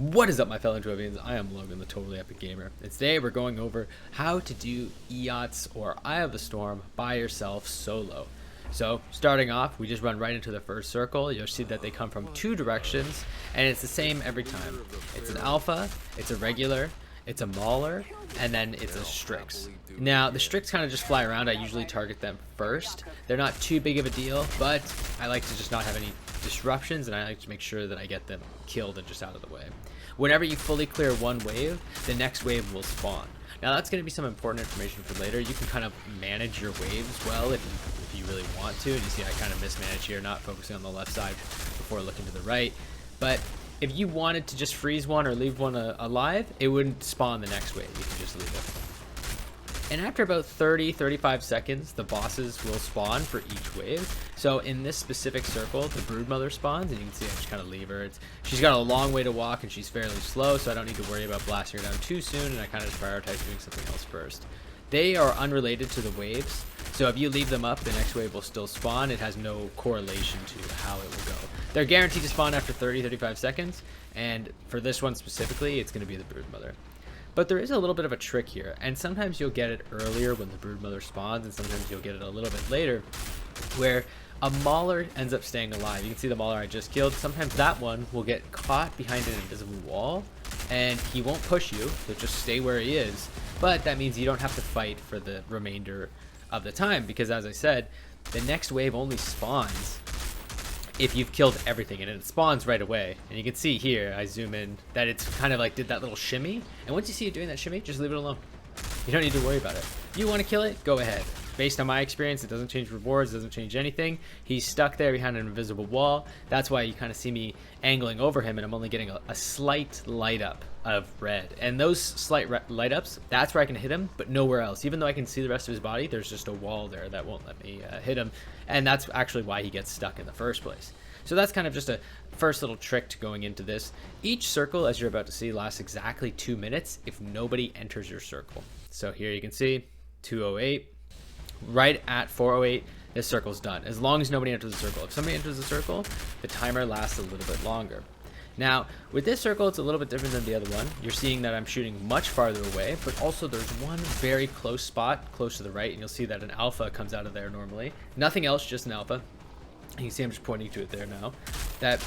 What is up, my fellow Jovians? I am Logan, the Totally Epic Gamer, and today we're going over how to do EOTS or Eye of the Storm by yourself solo. So, starting off, we just run right into the first circle. You'll see that they come from two directions, and it's the same every time. It's an alpha, it's a regular, it's a mauler, and then it's a Strix. Now, the Strix kind of just fly around. I usually target them first. They're not too big of a deal, but I like to just not have any disruptions, and I like to make sure that I get them killed and just out of the way. Whenever you fully clear one wave, the next wave will spawn. Now that's going to be some important information for later. You can kind of manage your waves well if you really want to. And you see I kind of mismanage here, not focusing on the left side before looking to the right. But if you wanted to just freeze one or leave one alive, it wouldn't spawn the next wave. You can just leave it. And after about 30-35 seconds, the bosses will spawn for each wave. So in this specific circle, the Broodmother spawns, and you can see I just kind of leave her. She's got a long way to walk, and she's fairly slow, so I don't need to worry about blasting her down too soon, and I kind of just prioritize doing something else first. They are unrelated to the waves, so if you leave them up, the next wave will still spawn. It has no correlation to how it will go. They're guaranteed to spawn after 30-35 seconds, and for this one specifically, it's going to be the Broodmother. But there is a little bit of a trick here, and sometimes you'll get it earlier when the Broodmother spawns, and sometimes you'll get it a little bit later, where a Mauler ends up staying alive. You can see the Mauler I just killed. Sometimes that one will get caught behind an invisible wall, and he won't push you, so just stay where he is. But that means you don't have to fight for the remainder of the time, because as I said, the next wave only spawns if you've killed everything, and it spawns right away. And you can see here, I zoom in, that it's kind of like did that little shimmy, and once you see it doing that shimmy, just leave it alone. You don't need to worry about it. If you want to kill it, go ahead. Based on my experience, it doesn't change rewards, it doesn't change anything. He's stuck there behind an invisible wall. That's why you kind of see me angling over him, and I'm only getting a slight light up of red. And those slight light ups, that's where I can hit him, but nowhere else. Even though I can see the rest of his body, there's just a wall there that won't let me hit him. And that's actually why he gets stuck in the first place. So that's kind of just a first little trick to going into this. Each circle, as you're about to see, lasts exactly 2 minutes if nobody enters your circle. So here you can see 2:08. Right at 4:08, this circle's done, as long as nobody enters the circle. If somebody enters the circle, the timer lasts a little bit longer. Now, with this circle, it's a little bit different than the other one. You're seeing that I'm shooting much farther away, but also there's one very close spot, close to the right, and you'll see that an alpha comes out of there normally. Nothing else, just an alpha. You can see I'm just pointing to it there now. That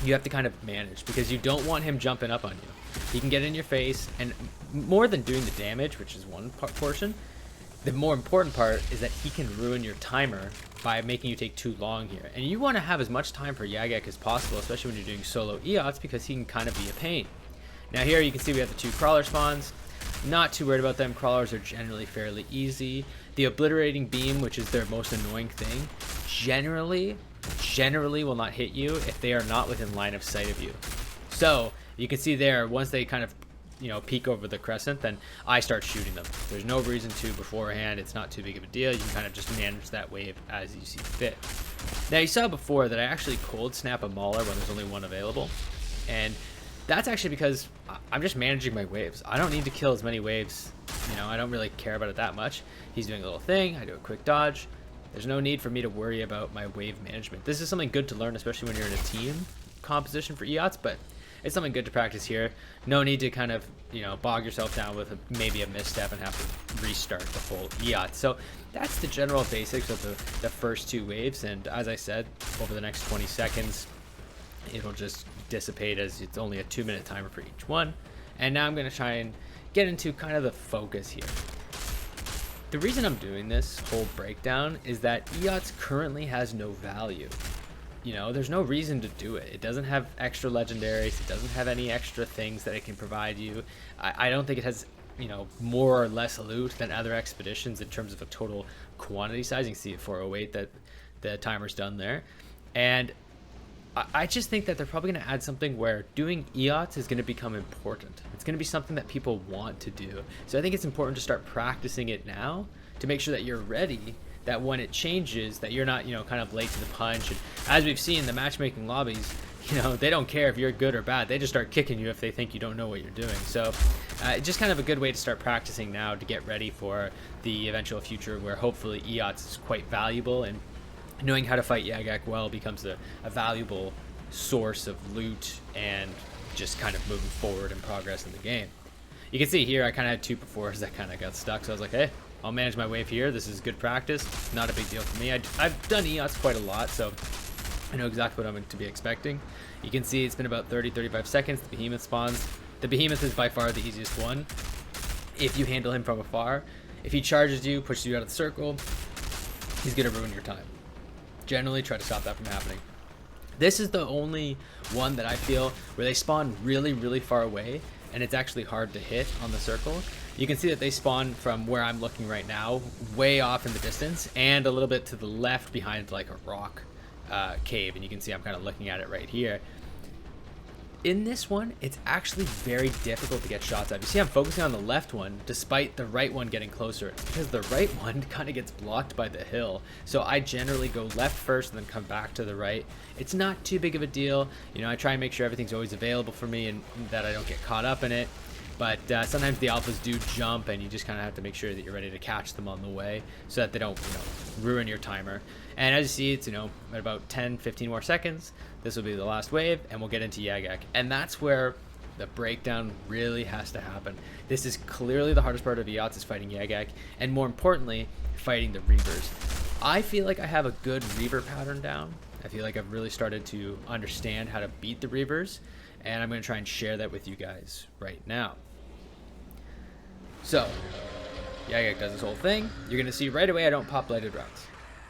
you have to kind of manage, because you don't want him jumping up on you. He can get in your face, and more than doing the damage, which is one portion, the more important part is that he can ruin your timer by making you take too long here. And you want to have as much time for Yagak as possible, especially when you're doing solo EOTS, because he can kind of be a pain. Now here you can see we have the two crawler spawns. Not too worried about them. Crawlers are generally fairly easy. The obliterating beam, which is their most annoying thing, generally will not hit you if they are not within line of sight of you. So you can see there, once they kind of peek over the crescent, then I start shooting them. There's no reason to beforehand. It's not too big of a deal. You can kind of just manage that wave as you see fit. Now you saw before that I actually cold snap a Mauler when there's only one available, and that's actually because I'm just managing my waves. I don't need to kill as many waves. I don't really care about it that much. He's doing a little thing. I do a quick dodge. There's no need for me to worry about my wave management. This is something good to learn, especially when you're in a team composition for EOTS, but it's something good to practice here. No need to kind of, bog yourself down with maybe a misstep and have to restart the whole EOTS. So that's the general basics of the first two waves. And as I said, over the next 20 seconds, it'll just dissipate, as it's only a 2-minute timer for each one. And now I'm going to try and get into kind of the focus here. The reason I'm doing this whole breakdown is that EOTS currently has no value. There's no reason to do it. It doesn't have extra legendaries. It doesn't have any extra things that it can provide you. I don't think it has, more or less loot than other expeditions in terms of a total quantity size. You can see at 4:08 that the timer's done there. And I just think that they're probably going to add something where doing EOTS is going to become important. It's going to be something that people want to do. So I think it's important to start practicing it now to make sure that you're ready, that when it changes, that you're not, kind of late to the punch. And as we've seen, the matchmaking lobbies, they don't care if you're good or bad. They just start kicking you if they think you don't know what you're doing. So just kind of a good way to start practicing now to get ready for the eventual future where hopefully EOTS is quite valuable, and knowing how to fight Yagak well becomes a valuable source of loot and just kind of moving forward in progress in the game. You can see here I kind of had 2 befores that kind of got stuck, so I was like, hey, I'll manage my wave here. This is good practice. Not a big deal for me. I've done EOTS quite a lot, so I know exactly what I'm going to be expecting. You can see it's been about 30-35 seconds. The behemoth spawns. The behemoth is by far the easiest one if you handle him from afar. If he charges you, pushes you out of the circle, he's going to ruin your time. Generally, try to stop that from happening. This is the only one that I feel where they spawn really, really far away, and it's actually hard to hit on the circle. You can see that they spawn from where I'm looking right now, way off in the distance, and a little bit to the left behind like a rock cave, and you can see I'm kind of looking at it right here. In this one, it's actually very difficult to get shots at. You see I'm focusing on the left one despite the right one getting closer, because the right one kind of gets blocked by the hill. So I generally go left first and then come back to the right. It's not too big of a deal. You know, I try and make sure everything's always available for me and that I don't get caught up in it. But sometimes the alphas do jump, and you just kind of have to make sure that you're ready to catch them on the way so that they don't, you know, ruin your timer. And as you see, it's, you know, at about 10-15 more seconds, this will be the last wave, and we'll get into Yagak. And that's where the breakdown really has to happen. This is clearly the hardest part of EOTS, is fighting Yagak, and more importantly, fighting the Reavers. I feel like I have a good Reaver pattern down. I feel like I've really started to understand how to beat the Reavers, and I'm going to try and share that with you guys right now. So, Yagak does this whole thing. You're going to see right away I don't pop blighted rounds.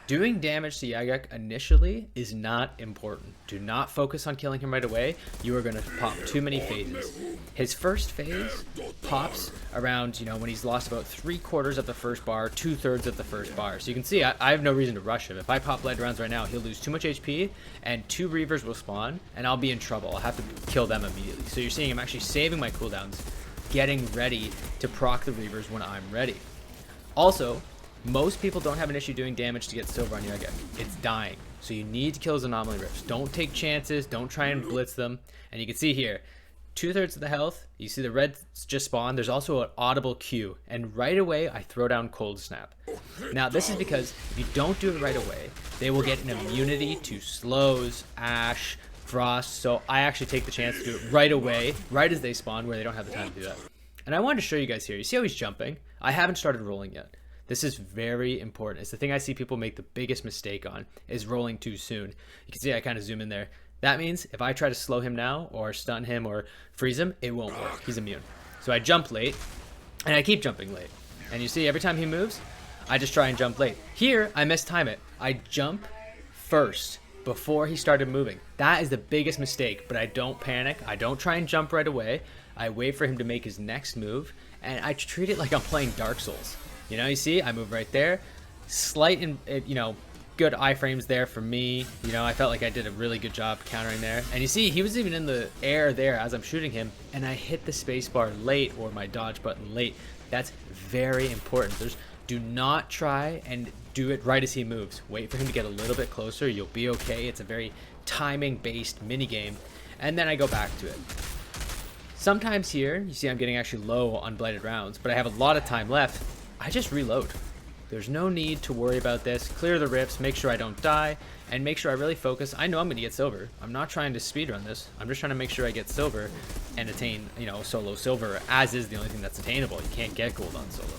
Doing damage to Yagak initially is not important. Do not focus on killing him right away. You are going to pop too many phases. His first phase pops around, you know, when he's lost about 3/4 of the first bar, 2/3 of the first bar. So you can see I have no reason to rush him. If I pop blighted rounds right now, he'll lose too much HP, and 2 Reavers will spawn, and I'll be in trouble. I'll have to kill them immediately. So you're seeing I'm actually saving my cooldowns, getting ready to proc the Reavers when I'm ready. Also, most people don't have an issue doing damage to get silver on Yagak. It's dying. So you need to kill his anomaly rifts. Don't take chances. Don't try and blitz them. And you can see here, 2/3 of the health. You see the red just spawned. There's also an audible Q. And right away, I throw down Cold Snap. Now, this is because if you don't do it right away, they will get an immunity to slows, ash, frost. So I actually take the chance to do it right away, right as they spawn, where they don't have the time to do that. And I wanted to show you guys here. You see how he's jumping? I haven't started rolling yet. This is very important. It's the thing I see people make the biggest mistake on, is rolling too soon. You can see I kind of zoom in there. That means if I try to slow him now or stun him or freeze him, it won't work. He's immune. So I jump late, and I keep jumping late. And you see every time he moves, I just try and jump late. Here, I mistime it. I jump first before he started moving. That is the biggest mistake, but I don't panic. I don't try and jump right away. I wait for him to make his next move, and I treat it like I'm playing Dark Souls. You know, you see, I move right there. Slight, you know, good iframes there for me. You know, I felt like I did a really good job countering there. And you see, he was even in the air there as I'm shooting him, and I hit the spacebar late, or my dodge button late. That's very important. Do not try and do it right as he moves. Wait for him to get a little bit closer. You'll be okay. It's a very timing-based minigame. And then I go back to it. Sometimes here, you see I'm getting actually low on blighted rounds, but I have a lot of time left. I just reload. There's no need to worry about this. Clear the rifts, make sure I don't die, and make sure I really focus. I know I'm going to get silver. I'm not trying to speedrun this. I'm just trying to make sure I get silver and attain, you know, solo silver, as is the only thing that's attainable. You can't get gold on solo.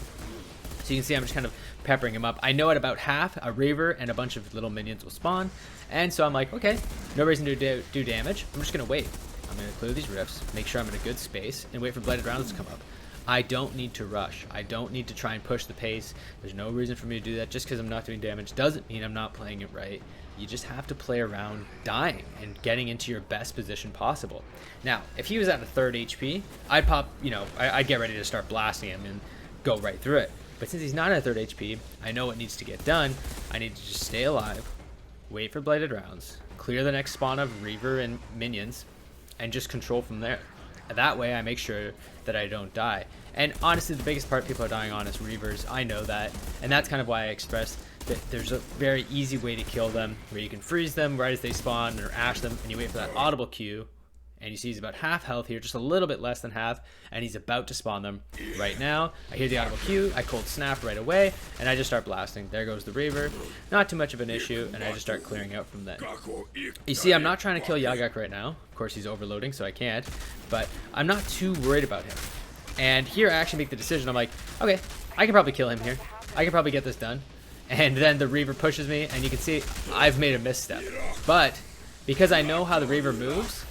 So you can see I'm just kind of peppering him up. I know at about half, a Reaver and a bunch of little minions will spawn, and so I'm like, okay, no reason to do damage. I'm just going to wait. I'm going to clear these rifts, make sure I'm in a good space, and wait for blighted rounds to come up. I don't need to rush. I don't need to try and push the pace. There's no reason for me to do that. Just because I'm not doing damage doesn't mean I'm not playing it right. You just have to play around dying and getting into your best position possible. Now, if he was at a 3rd HP, I'd pop, you know, I'd get ready to start blasting him and go right through it. But since he's not at 3rd HP, I know what needs to get done. I need to just stay alive, wait for blighted rounds, clear the next spawn of Reaver and minions, and just control from there. That way I make sure that I don't die. And honestly, the biggest part people are dying on is Reavers. I know that. And that's kind of why I expressed that there's a very easy way to kill them, where you can freeze them right as they spawn or ash them, and you wait for that audible Q, and you see he's about half health here, just a little bit less than half, and he's about to spawn them right now. I hear the audible cue, I cold snap right away, and I just start blasting. There goes the Reaver. Not too much of an issue, and I just start clearing out from then. You see, I'm not trying to kill Yagak right now. Of course, he's overloading, so I can't, but I'm not too worried about him. And here I actually make the decision. I'm like, okay, I can probably kill him here. I can probably get this done. And then the Reaver pushes me, and you can see I've made a misstep. But because I know how the Reaver moves,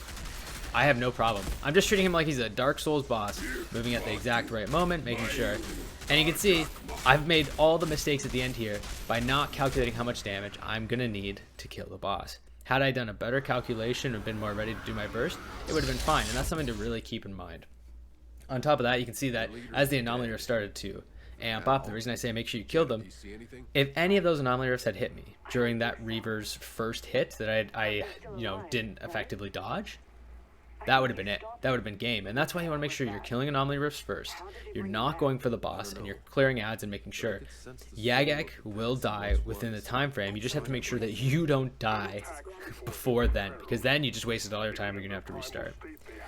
I have no problem. I'm just treating him like he's a Dark Souls boss, moving at the exact right moment, making sure. And you can see I've made all the mistakes at the end here by not calculating how much damage I'm going to need to kill the boss. Had I done a better calculation or been more ready to do my burst, it would have been fine, and that's something to really keep in mind. On top of that, you can see that as the anomaly rift started to amp up, the reason I say make sure you kill them, if any of those anomaly rifts had hit me during that Reaver's first hit that I didn't effectively dodge, that would have been it. That would have been game. And that's why you want to make sure you're killing anomaly rifts first. You're not going for the boss, and you're clearing ads and making sure. Yagak will die within the time frame. You just have to make sure that you don't die before then, because then you just wasted all your time. You're going to have to restart.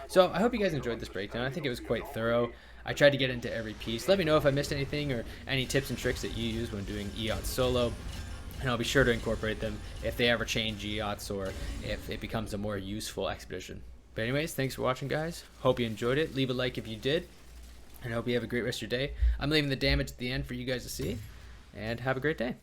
So I hope you guys enjoyed this breakdown. I think it was quite thorough. I tried to get into every piece. Let me know if I missed anything or any tips and tricks that you use when doing EOTS solo, and I'll be sure to incorporate them if they ever change EOTS or if it becomes a more useful expedition. But anyways, thanks for watching, guys. Hope you enjoyed it. Leave a like if you did, and I hope you have a great rest of your day. I'm leaving the damage at the end for you guys to see, and have a great day.